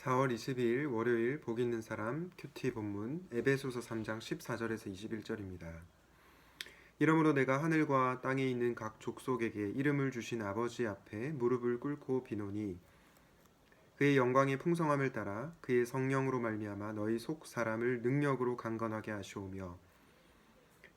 4월 22일 월요일 복 있는 사람 큐티 본문 에베소서 3장 14절에서 21절입니다. 이러므로 내가 하늘과 땅에 있는 각 족속에게 이름을 주신 아버지 앞에 무릎을 꿇고 비노니 그의 영광의 풍성함을 따라 그의 성령으로 말미암아 너희 속 사람을 능력으로 강건하게 하시오며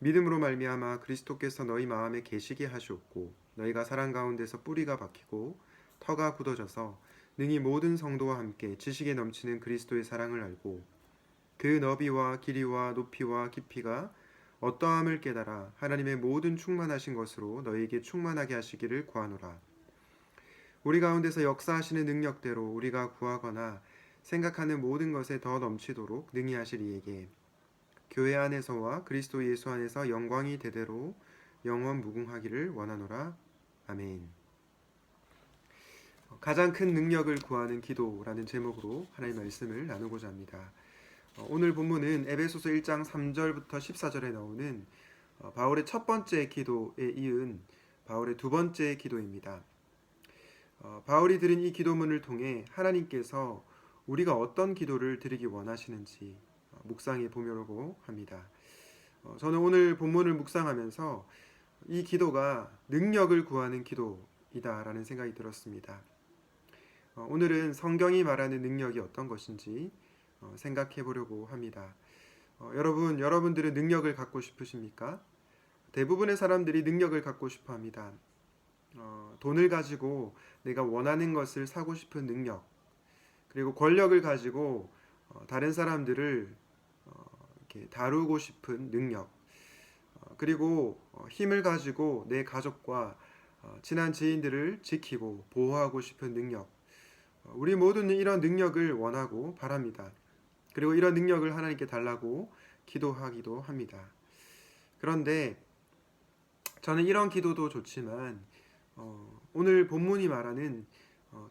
믿음으로 말미암아 그리스도께서 너희 마음에 계시게 하시옵고 너희가 사랑 가운데서 뿌리가 박히고 터가 굳어져서 능히 모든 성도와 함께 지식에 넘치는 그리스도의 사랑을 알고 그 너비와 길이와 높이와 깊이가 어떠함을 깨달아 하나님의 모든 충만하신 것으로 너희에게 충만하게 하시기를 구하노라. 우리 가운데서 역사하시는 능력대로 우리가 구하거나 생각하는 모든 것에 더 넘치도록 능히 하실 이에게 교회 안에서와 그리스도 예수 안에서 영광이 대대로 영원 무궁하기를 원하노라. 아멘. 가장 큰 능력을 구하는 기도라는 제목으로 하나님의 말씀을 나누고자 합니다. 오늘 본문은 에베소서 1장 3절부터 14절에 나오는 바울의 첫 번째 기도에 이은 바울의 두 번째 기도입니다. 바울이 드린 이 기도문을 통해 하나님께서 우리가 어떤 기도를 드리기 원하시는지 묵상해 보려고 합니다. 저는 오늘 본문을 묵상하면서 이 기도가 능력을 구하는 기도이다라는 생각이 들었습니다. 오늘은 성경이 말하는 능력이 어떤 것인지 생각해 보려고 합니다. 여러분들은 능력을 갖고 싶으십니까? 대부분의 사람들이 능력을 갖고 싶어 합니다. 돈을 가지고 내가 원하는 것을 사고 싶은 능력, 그리고 권력을 가지고 다른 사람들을 이렇게 다루고 싶은 능력, 그리고 힘을 가지고 내 가족과 친한 지인들을 지키고 보호하고 싶은 능력, 우리 모두는 이런 능력을 원하고 바랍니다. 그리고 이런 능력을 하나님께 달라고 기도하기도 합니다. 그런데 저는 이런 기도도 좋지만 오늘 본문이 말하는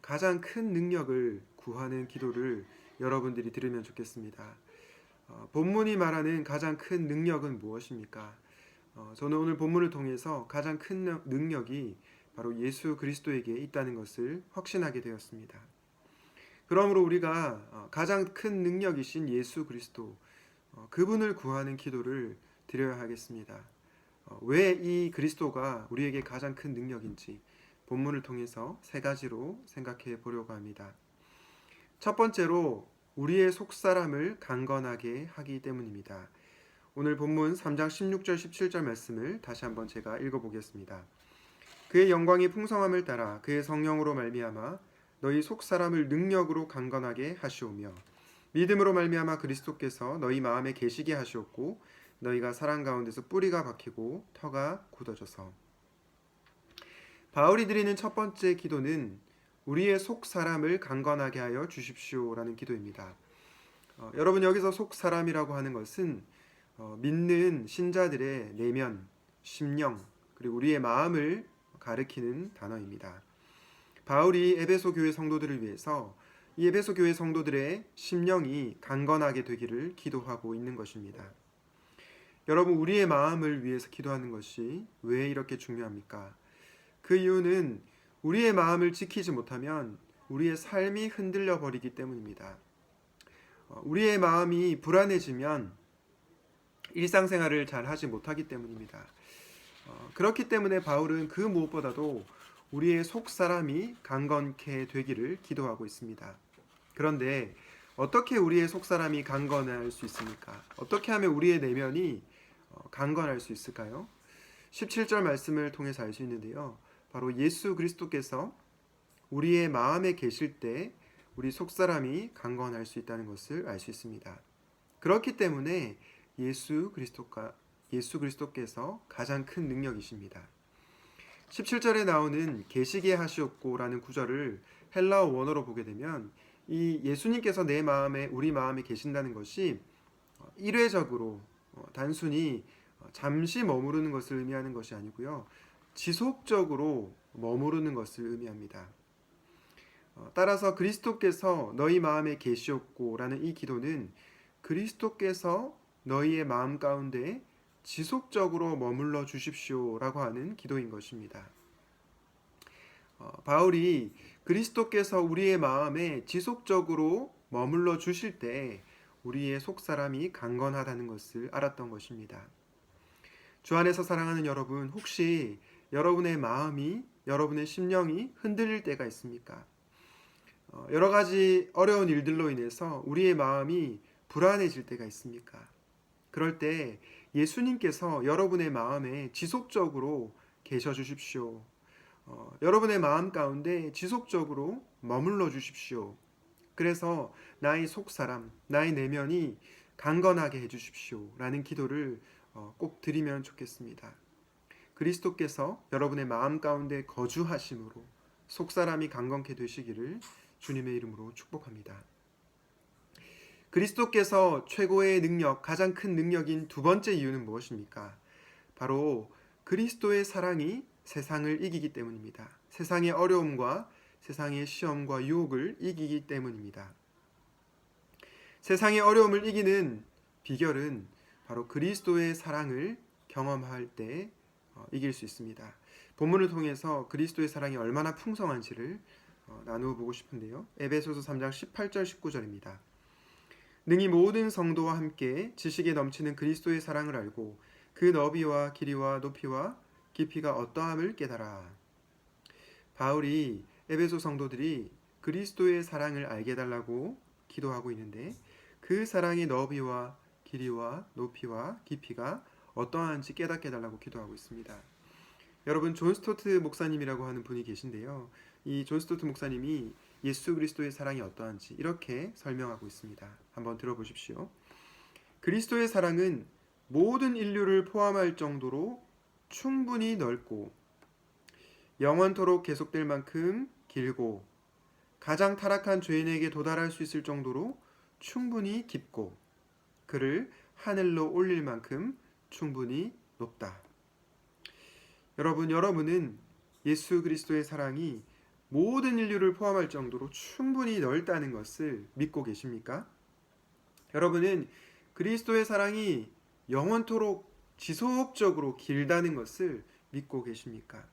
가장 큰 능력을 구하는 기도를 여러분들이 들으면 좋겠습니다. 본문이 말하는 가장 큰 능력은 무엇입니까? 저는 오늘 본문을 통해서 가장 큰 능력이 바로 예수 그리스도에게 있다는 것을 확신하게 되었습니다. 그러므로 우리가 가장 큰 능력이신 예수 그리스도, 그분을 구하는 기도를 드려야 하겠습니다. 왜 이 그리스도가 우리에게 가장 큰 능력인지 본문을 통해서 세 가지로 생각해 보려고 합니다. 첫 번째로 우리의 속사람을 강건하게 하기 때문입니다. 오늘 본문 3장 16절 17절 말씀을 다시 한번 제가 읽어보겠습니다. 그의 영광이 풍성함을 따라 그의 성령으로 말미암아 너희 속사람을 능력으로 강건하게 하시오며 믿음으로 말미암아 그리스도께서 너희 마음에 계시게 하시옵고 너희가 사랑 가운데서 뿌리가 박히고 터가 굳어져서. 바울이 드리는 첫 번째 기도는 우리의 속사람을 강건하게 하여 주십시오라는 기도입니다. 여러분, 여기서 속사람이라고 하는 것은 믿는 신자들의 내면, 심령, 그리고 우리의 마음을 가리키는 단어입니다. 바울이 에베소 교회 성도들을 위해서 이 에베소 교회 성도들의 심령이 강건하게 되기를 기도하고 있는 것입니다. 여러분, 우리의 마음을 위해서 기도하는 것이 왜 이렇게 중요합니까? 그 이유는 우리의 마음을 지키지 못하면 우리의 삶이 흔들려 버리기 때문입니다. 우리의 마음이 불안해지면 일상생활을 잘 하지 못하기 때문입니다. 그렇기 때문에 바울은 그 무엇보다도 우리의 속사람이 강건케 되기를 기도하고 있습니다. 그런데 어떻게 우리의 속사람이 강건할 수 있습니까? 어떻게 하면 우리의 내면이 강건할 수 있을까요? 17절 말씀을 통해서 알 수 있는데요. 바로 예수 그리스도께서 우리의 마음에 계실 때 우리 속사람이 강건할 수 있다는 것을 알 수 있습니다. 그렇기 때문에 예수 그리스도께서 가장 큰 능력이십니다. 17절에 나오는 계시게 하시옵고라는 구절을 헬라어 원어로 보게 되면 이 예수님께서 우리 마음에 계신다는 것이 일회적으로 단순히 잠시 머무르는 것을 의미하는 것이 아니고요. 지속적으로 머무르는 것을 의미합니다. 따라서 그리스도께서 너희 마음에 계시옵고라는 이 기도는 그리스도께서 너희의 마음 가운데 지속적으로 머물러 주십시오라고 하는 기도인 것입니다. 바울이 그리스도께서 우리의 마음에 지속적으로 머물러 주실 때 우리의 속사람이 강건하다는 것을 알았던 것입니다. 주 안에서 사랑하는 여러분, 혹시 여러분의 마음이, 여러분의 심령이 흔들릴 때가 있습니까? 여러 가지 어려운 일들로 인해서 우리의 마음이 불안해질 때가 있습니까? 그럴 때 예수님께서 여러분의 마음에 지속적으로 계셔 주십시오. 여러분의 마음 가운데 지속적으로 머물러 주십시오. 그래서 나의 속사람, 나의 내면이 강건하게 해주십시오 라는 기도를 꼭 드리면 좋겠습니다. 그리스도께서 여러분의 마음 가운데 거주하심으로 속사람이 강건케 되시기를 주님의 이름으로 축복합니다. 그리스도께서 최고의 능력, 가장 큰 능력인 두 번째 이유는 무엇입니까? 바로 그리스도의 사랑이 세상을 이기기 때문입니다. 세상의 어려움과 세상의 시험과 유혹을 이기기 때문입니다. 세상의 어려움을 이기는 비결은 바로 그리스도의 사랑을 경험할 때 이길 수 있습니다. 본문을 통해서 그리스도의 사랑이 얼마나 풍성한지를 나누어 보고 싶은데요. 에베소서 3장 18절 19절입니다. 능히 모든 성도와 함께 지식에 넘치는 그리스도의 사랑을 알고 그 너비와 길이와 높이와 깊이가 어떠함을 깨달아. 바울이 에베소 성도들이 그리스도의 사랑을 알게 해달라고 기도하고 있는데 그 사랑의 너비와 길이와 높이와 깊이가 어떠한지 깨닫게 해달라고 기도하고 있습니다. 여러분, 존 스토트 목사님이라고 하는 분이 계신데요. 이 존 스토트 목사님이 예수 그리스도의 사랑이 어떠한지 이렇게 설명하고 있습니다. 한번 들어보십시오. 그리스도의 사랑은 모든 인류를 포함할 정도로 충분히 넓고 영원토록 계속될 만큼 길고 가장 타락한 죄인에게 도달할 수 있을 정도로 충분히 깊고 그를 하늘로 올릴 만큼 충분히 높다. 여러분은 예수 그리스도의 사랑이 모든 인류를 포함할 정도로 충분히 넓다는 것을 믿고 계십니까? 여러분은 그리스도의 사랑이 영원토록 지속적으로 길다는 것을 믿고 계십니까?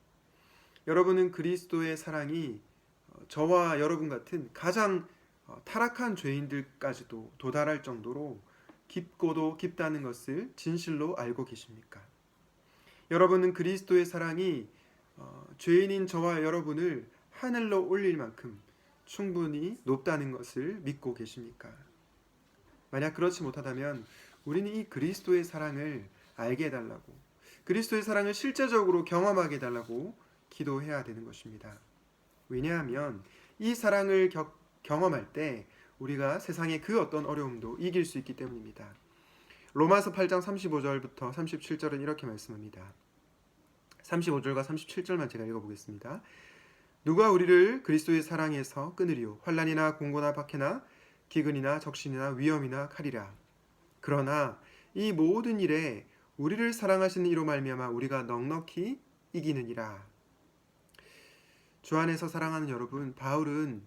여러분은 그리스도의 사랑이 저와 여러분 같은 가장 타락한 죄인들까지도 도달할 정도로 깊고도 깊다는 것을 진실로 알고 계십니까? 여러분은 그리스도의 사랑이 죄인인 저와 여러분을 하늘로 올릴 만큼 충분히 높다는 것을 믿고 계십니까? 만약 그렇지 못하다면 우리는 이 그리스도의 사랑을 알게 해달라고, 그리스도의 사랑을 실제적으로 경험하게 해달라고 기도해야 되는 것입니다. 왜냐하면 이 사랑을 경험할 때 우리가 세상의 그 어떤 어려움도 이길 수 있기 때문입니다. 로마서 8장 35절부터 37절은 이렇게 말씀합니다. 35절과 37절만 제가 읽어보겠습니다. 누가 우리를 그리스도의 사랑에서 끊으리요? 환난이나 공고나 박해나 기근이나 적신이나 위험이나 칼이라. 그러나 이 모든 일에 우리를 사랑하시는 이로 말미암아 우리가 넉넉히 이기느니라. 주 안에서 사랑하는 여러분, 바울은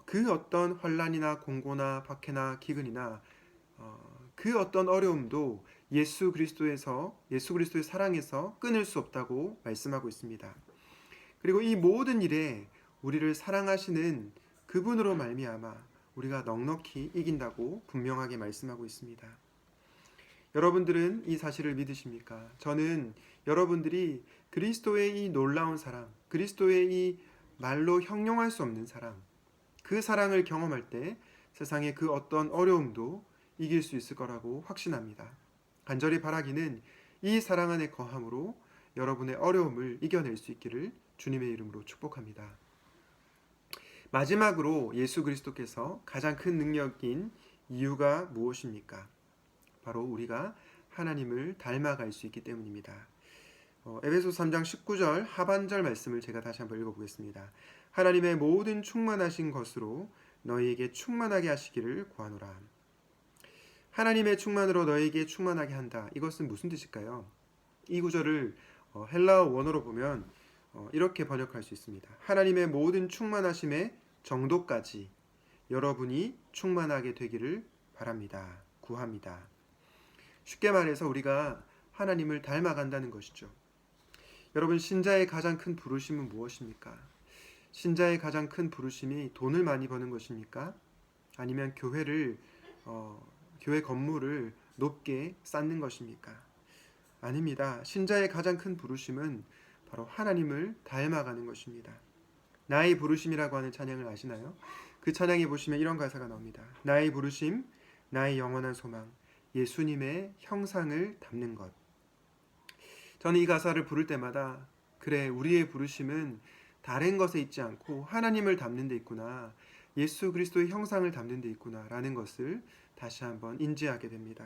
그 어떤 환난이나 공고나 박해나 기근이나 그 어떤 어려움도 예수 그리스도의 사랑에서 끊을 수 없다고 말씀하고 있습니다. 그리고 이 모든 일에 우리를 사랑하시는 그분으로 말미암아 우리가 넉넉히 이긴다고 분명하게 말씀하고 있습니다. 여러분들은 이 사실을 믿으십니까? 저는 여러분들이 그리스도의 이 놀라운 사랑, 그리스도의 이 말로 형용할 수 없는 사랑, 그 사랑을 경험할 때 세상의 그 어떤 어려움도 이길 수 있을 거라고 확신합니다. 간절히 바라기는 이 사랑 안에 거함으로 여러분의 어려움을 이겨낼 수 있기를 주님의 이름으로 축복합니다. 마지막으로 예수 그리스도께서 가장 큰 능력인 이유가 무엇입니까? 바로 우리가 하나님을 닮아갈 수 있기 때문입니다. 에베소 3장 19절 하반절 말씀을 제가 다시 한번 읽어보겠습니다. 하나님의 모든 충만하신 것으로 너희에게 충만하게 하시기를 구하노라. 하나님의 충만으로 너희에게 충만하게 한다. 이것은 무슨 뜻일까요? 이 구절을 헬라어 원어로 보면 이렇게 번역할 수 있습니다. 하나님의 모든 충만하심의 정도까지 여러분이 충만하게 되기를 바랍니다. 구합니다. 쉽게 말해서 우리가 하나님을 닮아간다는 것이죠. 여러분, 신자의 가장 큰 부르심은 무엇입니까? 신자의 가장 큰 부르심이 돈을 많이 버는 것입니까? 아니면 교회 건물을 높게 쌓는 것입니까? 아닙니다. 신자의 가장 큰 부르심은 바로 하나님을 닮아가는 것입니다. 나의 부르심이라고 하는 찬양을 아시나요? 그 찬양에 보시면 이런 가사가 나옵니다. 나의 부르심, 나의 영원한 소망, 예수님의 형상을 담는 것. 저는 이 가사를 부를 때마다 그래, 우리의 부르심은 다른 것에 있지 않고 하나님을 담는 데 있구나. 예수 그리스도의 형상을 담는 데 있구나 라는 것을 다시 한번 인지하게 됩니다.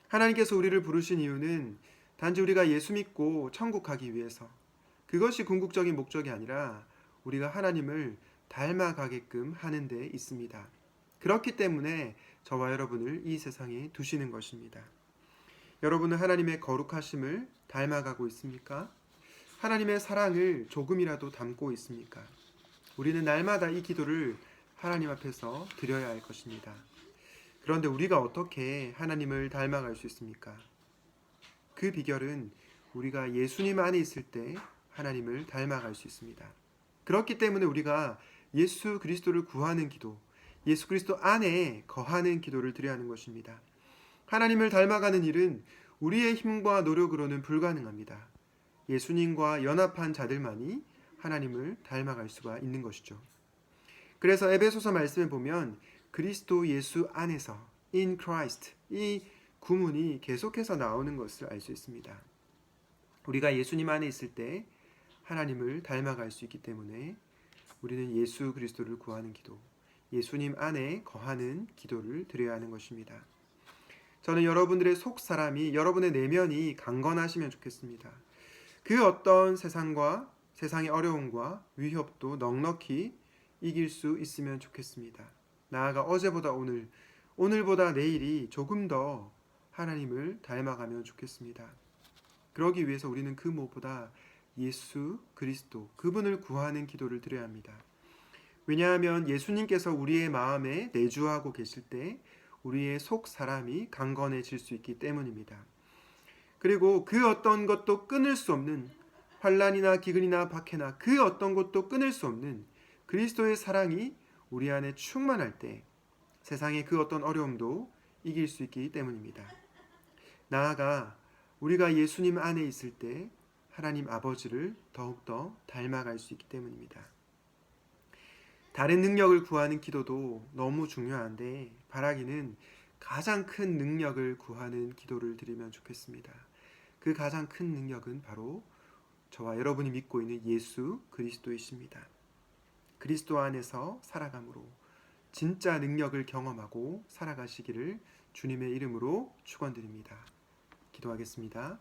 하나님께서 우리를 부르신 이유는 단지 우리가 예수 믿고 천국 가기 위해서, 그것이 궁극적인 목적이 아니라 우리가 하나님을 닮아가게끔 하는 데 있습니다. 그렇기 때문에 저와 여러분을 이 세상에 두시는 것입니다. 여러분은 하나님의 거룩하심을 닮아가고 있습니까? 하나님의 사랑을 조금이라도 담고 있습니까? 우리는 날마다 이 기도를 하나님 앞에서 드려야 할 것입니다. 그런데 우리가 어떻게 하나님을 닮아갈 수 있습니까? 그 비결은 우리가 예수님 안에 있을 때 하나님을 닮아갈 수 있습니다. 그렇기 때문에 우리가 예수 그리스도를 구하는 기도, 예수 그리스도 안에 거하는 기도를 드려야 하는 것입니다. 하나님을 닮아가는 일은 우리의 힘과 노력으로는 불가능합니다. 예수님과 연합한 자들만이 하나님을 닮아갈 수가 있는 것이죠. 그래서 에베소서 말씀에 보면 그리스도 예수 안에서, in Christ, 이 구문이 계속해서 나오는 것을 알 수 있습니다. 우리가 예수님 안에 있을 때 하나님을 닮아갈 수 있기 때문에 우리는 예수 그리스도를 구하는 기도, 예수님 안에 거하는 기도를 드려야 하는 것입니다. 저는 여러분들의 속 사람이, 여러분의 내면이 강건하시면 좋겠습니다. 그 어떤 세상의 어려움과 위협도 넉넉히 이길 수 있으면 좋겠습니다. 나아가 어제보다 오늘, 오늘보다 내일이 조금 더 하나님을 닮아가면 좋겠습니다. 그러기 위해서 우리는 그 무엇보다 예수 그리스도, 그분을 구하는 기도를 드려야 합니다. 왜냐하면 예수님께서 우리의 마음에 내주하고 계실 때 우리의 속 사람이 강건해질 수 있기 때문입니다. 그리고 그 어떤 것도 끊을 수 없는, 환난이나 기근이나 박해나 그 어떤 것도 끊을 수 없는 그리스도의 사랑이 우리 안에 충만할 때 세상의 그 어떤 어려움도 이길 수 있기 때문입니다. 나아가 우리가 예수님 안에 있을 때 하나님 아버지를 더욱더 닮아갈 수 있기 때문입니다. 다른 능력을 구하는 기도도 너무 중요한데 바라기는 가장 큰 능력을 구하는 기도를 드리면 좋겠습니다. 그 가장 큰 능력은 바로 저와 여러분이 믿고 있는 예수 그리스도이십니다. 그리스도 안에서 살아감으로 진짜 능력을 경험하고 살아가시기를 주님의 이름으로 축원드립니다. 기도하겠습니다.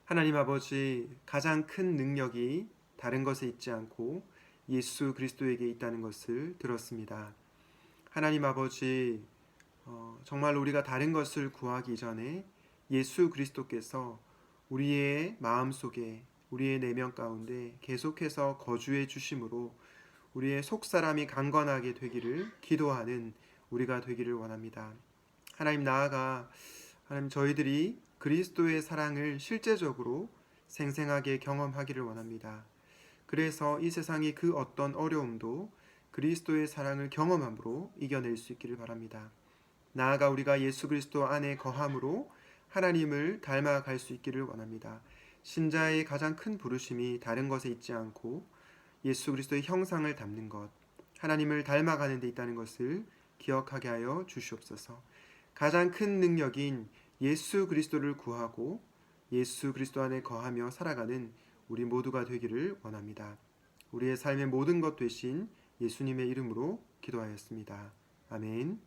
하나님 아버지, 가장 큰 능력이 다른 것에 있지 않고 예수 그리스도에게 있다는 것을 들었습니다. 하나님 아버지, 정말 우리가 다른 것을 구하기 전에 예수 그리스도께서 우리의 마음속에, 우리의 내면 가운데 계속해서 거주해 주심으로 우리의 속사람이 강건하게 되기를 기도하는 우리가 되기를 원합니다. 하나님, 나아가 하나님, 저희들이 그리스도의 사랑을 실제적으로 생생하게 경험하기를 원합니다. 그래서 이 세상의 그 어떤 어려움도 그리스도의 사랑을 경험함으로 이겨낼 수 있기를 바랍니다. 나아가 우리가 예수 그리스도 안에 거함으로 하나님을 닮아갈 수 있기를 원합니다. 신자의 가장 큰 부르심이 다른 것에 있지 않고 예수 그리스도의 형상을 담는 것, 하나님을 닮아가는 데 있다는 것을 기억하게 하여 주시옵소서. 가장 큰 능력인 예수 그리스도를 구하고 예수 그리스도 안에 거하며 살아가는 우리 모두가 되기를 원합니다. 우리의 삶의 모든 것 되신 예수님의 이름으로 기도하였습니다. 아멘.